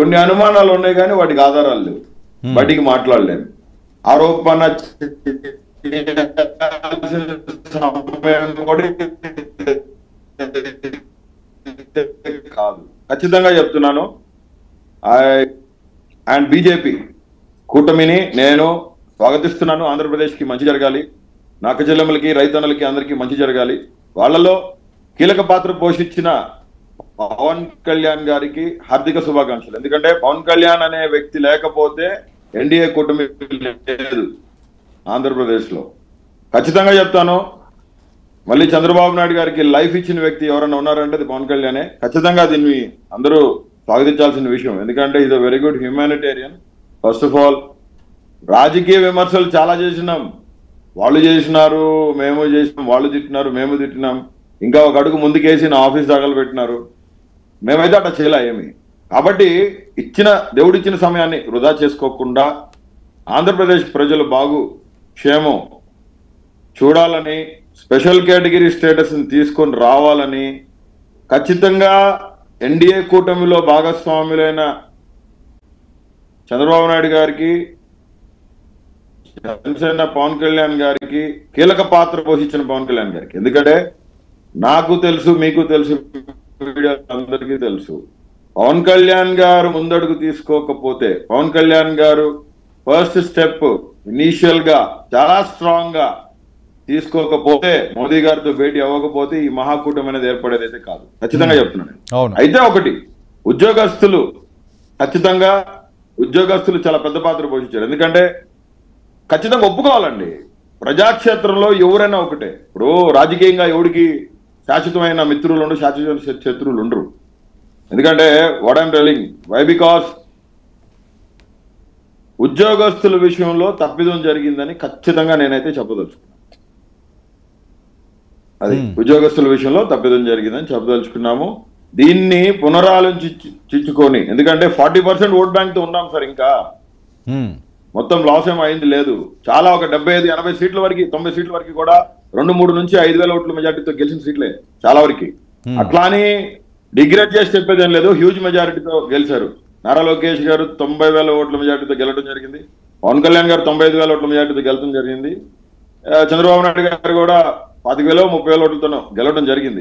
కొన్ని అనుమానాలు ఉన్నాయి కానీ వాటికి ఆధారాలు లేవు, బయటికి మాట్లాడలేము. ఆరోపణ కాదు, ఖచ్చితంగా చెప్తున్నాను. అండ్ బీజేపీ కూటమిని నేను స్వాగతిస్తున్నాను. ఆంధ్రప్రదేశ్కి మంచి జరగాలి, నాక చెల్లెమ్మలకి రైతన్నలకి అందరికీ మంచి జరగాలి. వాళ్ళలో కీలక పాత్ర పోషించిన పవన్ కళ్యాణ్ గారికి హార్దిక శుభాకాంక్షలు. ఎందుకంటే పవన్ కళ్యాణ్ అనే వ్యక్తి లేకపోతే ఎన్డీఏ కూటమి లేదు ఆంధ్రప్రదేశ్ లో. ఖచ్చితంగా చెప్తాను, మళ్ళీ చంద్రబాబు నాయుడు గారికి లైఫ్ ఇచ్చిన వ్యక్తి ఎవరైనా ఉన్నారంటే అది పవన్ కళ్యాణే. ఖచ్చితంగా దీన్ని అందరూ స్వాగతించాల్సిన విషయం. ఎందుకంటే ఇది very good humanitarian. First of all రాజకీయ విమర్శలు చాలా చేసినాం, వాళ్ళు చేసినారు, మేము చేసినాం, వాళ్ళు తిట్టినారు, మేము తిట్టినాం, ఇంకా ఒక అడుగు ముందుకేసి నా ఆఫీస్ దాఖలు పెట్టినారు. మేమైతే అట్లా చేయలే ఏమి. కాబట్టి దేవుడిచ్చిన సమయాన్ని వృధా చేసుకోకుండా ఆంధ్రప్రదేశ్ ప్రజలు బాగు క్షేమం చూడాలని, స్పెషల్ కేటగిరీ స్టేటస్ ని తీసుకొని రావాలని, ఖచ్చితంగా ఎన్డీఏ కూటమిలో భాగస్వాములైన చంద్రబాబు నాయుడు గారికి, జనసేన పవన్ కళ్యాణ్ గారికి, కీలక పాత్ర పోషించిన పవన్ కళ్యాణ్ గారికి. ఎందుకంటే నాకు తెలుసు, మీకు తెలుసు, అందరికీ తెలుసు, పవన్ కళ్యాణ్ గారు ముందడుగు తీసుకోకపోతే, పవన్ కళ్యాణ్ గారు ఫస్ట్ స్టెప్ ఇనీషియల్ గా చాలా స్ట్రాంగ్ గా తీసుకోకపోతే, మోదీ గారితో భేటీ అవ్వకపోతే ఈ మహాకూటమి అనేది ఏర్పడేది అయితే కాదు. ఖచ్చితంగా చెప్తున్నాను. అయితే ఒకటి, ఉద్యోగస్తులు ఖచ్చితంగా చాలా పెద్ద పాత్ర పోషించారు. ఎందుకంటే ఖచ్చితంగా ఒప్పుకోవాలండి, ప్రజాక్షేత్రంలో ఎవరైనా ఒకటే. ఇప్పుడు రాజకీయంగా ఎవరికి శాశ్వతమైన మిత్రులు ఉండరు, శాశ్వత శత్రువులు ఉండరు. ఎందుకంటే what I'm telling why, because ఉద్యోగస్తుల విషయంలో తప్పిదం జరిగిందని ఖచ్చితంగా నేనైతే చెప్పదలుచుకున్నాను. అది ఉద్యోగస్తుల విషయంలో తప్పిదం జరిగిందని చెప్పదలుచుకున్నాము. దీన్ని పునరాలోచించుకొని, ఎందుకంటే 40% ఓట్ బ్యాంక్ తో ఉన్నాం సార్, ఇంకా మొత్తం లాస్ ఏం అయింది లేదు. చాలా ఒక 75-80 సీట్ల వరకు, 90 సీట్ల వరకు కూడా 2-3 నుంచి 5,000 ఓట్ల మెజార్టీతో గెలిచిన సీట్లే చాలా వరకు. అట్లా అని డిగ్రేడ్ చేసి చెప్పేది ఏం లేదు, హ్యూజ్ మెజారిటీతో గెలిచారు. నారా లోకేష్ గారు 90,000 ఓట్ల మెజార్టీతో గెలవడం జరిగింది, పవన్ కళ్యాణ్ గారు 95,000 ఓట్ల మెజార్టీతో గెలవడం జరిగింది, చంద్రబాబు నాయుడు గారు కూడా 25,000-30,000 ఓట్లతో గెలవడం జరిగింది.